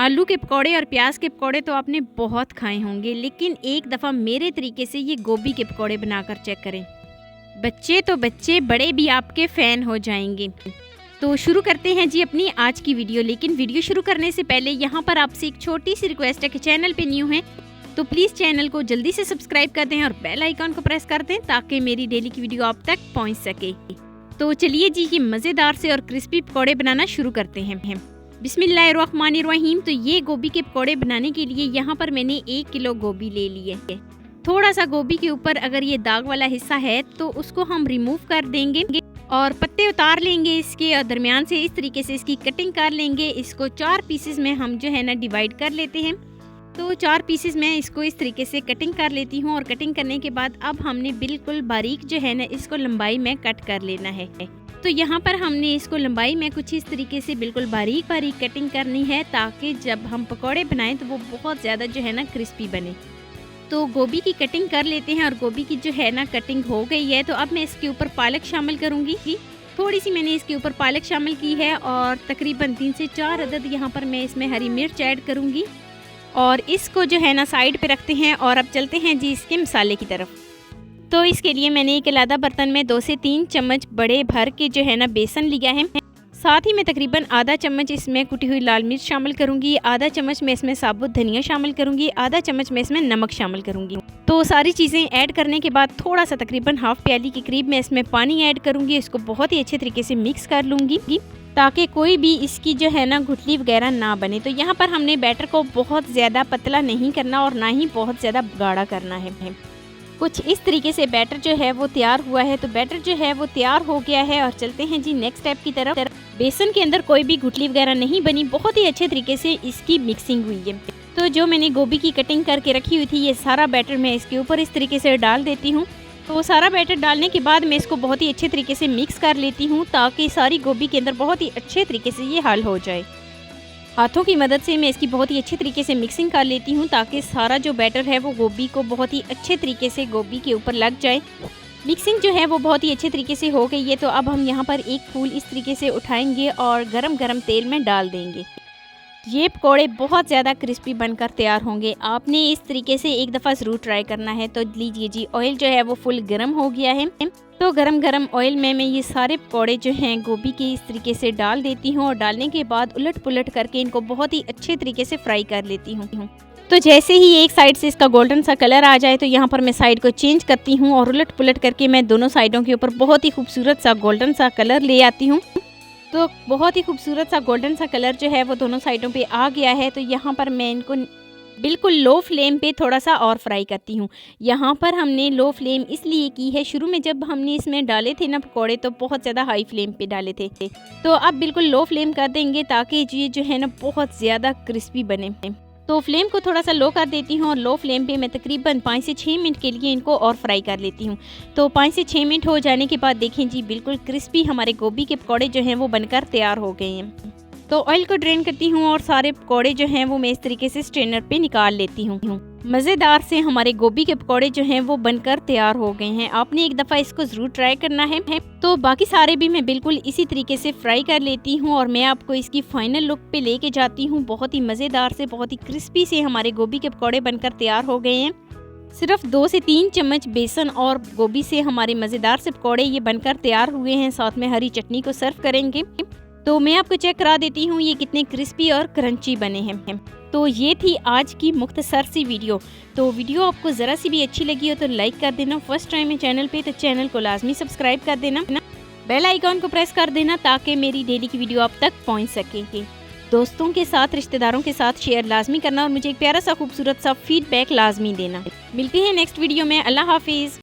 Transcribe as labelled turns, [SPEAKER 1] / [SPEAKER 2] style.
[SPEAKER 1] आलू के पकौड़े और प्याज के पकौड़े तो आपने बहुत खाए होंगे, लेकिन एक दफ़ा मेरे तरीके से ये गोभी के पकौड़े बनाकर चेक करें। बच्चे तो बच्चे, बड़े भी आपके फ़ैन हो जाएंगे। तो शुरू करते हैं जी अपनी आज की वीडियो। लेकिन वीडियो शुरू करने से पहले यहाँ पर आपसे एक छोटी सी रिक्वेस्ट है कि चैनल पे न्यू हैं तो प्लीज़ चैनल को जल्दी से सब्सक्राइब कर दें और बेल आइकन को प्रेस कर दें ताकि मेरी डेली की वीडियो आप तक पहुँच सके। तो चलिए जी, ये मज़ेदार से और क्रिस्पी पकौड़े बनाना शुरू करते हैं। बिस्मिल्लाहिर्रहमानिर्रहीम। तो ये गोभी के पकौड़े बनाने के लिए यहाँ पर मैंने 1 किलो गोभी ले ली है। थोड़ा सा गोभी के ऊपर अगर ये दाग वाला हिस्सा है तो उसको हम रिमूव कर देंगे और पत्ते उतार लेंगे इसके, और दरमियान से इस तरीके से इसकी कटिंग कर लेंगे। इसको 4 पीसेस में हम जो है ना डिवाइड कर लेते हैं। तो 4 पीसेस में इसको इस तरीके से कटिंग कर लेती हूँ। और कटिंग करने के बाद अब हमने बिल्कुल बारीक जो है ना इसको लंबाई में कट कर लेना है। तो यहाँ पर हमने इसको लंबाई में कुछ इस तरीके से बिल्कुल बारीक बारीक कटिंग करनी है ताकि जब हम पकौड़े बनाएं तो वो बहुत ज़्यादा जो है ना क्रिस्पी बने। तो गोभी की कटिंग कर लेते हैं और गोभी की जो है ना कटिंग हो गई है। तो अब मैं इसके ऊपर पालक शामिल करूँगी। थोड़ी सी मैंने इसके ऊपर पालक शामिल की है और तकरीबन 3 से 4 अदद यहाँ पर मैं इसमें हरी मिर्च ऐड करूँगी और इसको जो है ना साइड पे रखते हैं। और अब चलते हैं जी इसके मसाले की तरफ। तो इसके लिए मैंने एक अलग बर्तन में 2 से 3 चम्मच बड़े भर के जो है ना बेसन लिया है। साथ ही मैं तकरीबन आधा चम्मच इसमें कुटी हुई लाल मिर्च शामिल करूंगी, आधा चम्मच मैं इसमें साबुत धनिया शामिल करूंगी, आधा चम्मच मैं इसमें नमक शामिल करूंगी। तो सारी चीज़ें ऐड करने के बाद थोड़ा सा तकरीबन हाफ प्याली के करीब मैं इसमें पानी ऐड करूंगी। इसको बहुत ही अच्छे तरीके से मिक्स कर लूँगी ताकि कोई भी इसकी जो है ना गुठली वगैरह ना बने। तो यहाँ पर हमने बैटर को बहुत ज़्यादा पतला नहीं करना और ना ही बहुत ज़्यादा गाढ़ा करना है। कुछ इस तरीके से बैटर जो है वो तैयार हुआ है। तो बैटर जो है वो तैयार हो गया है और चलते हैं जी नेक्स्ट स्टेप की तरफ। बेसन के अंदर कोई भी गुठली वगैरह नहीं बनी, बहुत ही अच्छे तरीके से इसकी मिक्सिंग हुई है। तो जो मैंने गोभी की कटिंग करके रखी हुई थी ये सारा बैटर मैं इसके ऊपर इस तरीके से डाल देती हूँ। तो सारा बैटर डालने के बाद मैं इसको बहुत ही अच्छे तरीके से मिक्स कर लेती हूँ ताकि सारी गोभी के अंदर बहुत ही अच्छे तरीके से ये हल हो जाए। हाथों की मदद से मैं इसकी बहुत ही अच्छे तरीके से मिक्सिंग कर लेती हूँ ताकि सारा जो बैटर है वो गोभी को बहुत ही अच्छे तरीके से गोभी के ऊपर लग जाए। मिक्सिंग जो है वो बहुत ही अच्छे तरीके से हो गई है। तो अब हम यहाँ पर एक फूल इस तरीके से उठाएंगे और गरम गरम तेल में डाल देंगे। ये पकौड़े बहुत ज़्यादा क्रिस्पी बनकर तैयार होंगे। आपने इस तरीके से एक दफ़ा ज़रूर ट्राई करना है। तो लीजिए जी, ऑयल जो है वो फुल गर्म हो गया है। तो गरम गरम ऑयल में मैं ये सारे पकौड़े जो हैं गोभी के इस तरीके से डाल देती हूँ और डालने के बाद उलट पुलट करके इनको बहुत ही अच्छे तरीके से फ्राई कर लेती हूँ। तो जैसे ही एक साइड से इसका गोल्डन सा कलर आ जाए तो यहाँ पर मैं साइड को चेंज करती हूँ और उलट पुलट करके मैं दोनों साइडों के ऊपर बहुत ही खूबसूरत सा गोल्डन सा कलर ले आती हूँ। तो बहुत ही खूबसूरत सा गोल्डन सा कलर जो है वो दोनों साइडों पे आ गया है। तो यहाँ पर मैं इनको बिल्कुल लो फ्लेम पे थोड़ा सा और फ्राई करती हूँ। यहाँ पर हमने लो फ्लेम इसलिए की है, शुरू में जब हमने इसमें डाले थे ना पकौड़े तो बहुत ज़्यादा हाई फ्लेम पे डाले थे। तो अब बिल्कुल लो फ्लेम कर देंगे ताकि ये जो है ना बहुत ज़्यादा क्रिस्पी बने। तो फ्लेम को थोड़ा सा लो कर देती हूँ और लो फ्लेम पे मैं तकरीबन 5 से 6 मिनट के लिए इनको और फ्राई कर लेती हूँ। तो 5 से 6 मिनट हो जाने के बाद देखें जी बिल्कुल क्रिस्पी हमारे गोभी के पकौड़े जो हैं वो बनकर तैयार हो गए हैं। तो ऑयल को ड्रेन करती हूँ और सारे पकौड़े जो हैं वो मैं इस तरीके से स्ट्रेनर पे निकाल लेती हूँ। मज़ेदार से हमारे गोभी के पकौड़े जो हैं वो बनकर तैयार हो गए हैं। आपने एक दफ़ा इसको ज़रूर ट्राई करना है। तो बाकी सारे भी मैं बिल्कुल इसी तरीके से फ्राई कर लेती हूँ और मैं आपको इसकी फाइनल लुक पे लेके जाती हूँ। बहुत ही मज़ेदार से, बहुत ही क्रिस्पी से हमारे गोभी के पकौड़े बनकर तैयार हो गए हैं। सिर्फ 2 से 3 चम्मच बेसन और गोभी से हमारे मज़ेदार से पकौड़े ये बनकर तैयार हुए हैं। साथ में हरी चटनी को सर्व करेंगे। तो मैं आपको चेक करा देती हूँ ये कितने क्रिस्पी और क्रंची बने हैं। तो ये थी आज की मुख्तसर सी वीडियो। तो वीडियो आपको ज़रा सी भी अच्छी लगी हो तो लाइक कर देना। फर्स्ट टाइम है चैनल पे तो चैनल को लाजमी सब्सक्राइब कर देना। बेल आइकॉन को प्रेस कर देना ताकि मेरी डेली की वीडियो आप तक पहुँच सके। दोस्तों के साथ, रिश्तेदारों के साथ शेयर लाजमी करना और मुझे एक प्यारा सा खूबसूरत सा फीडबैक लाजमी देना। मिलती है नेक्स्ट वीडियो में। अल्लाह हाफिज़।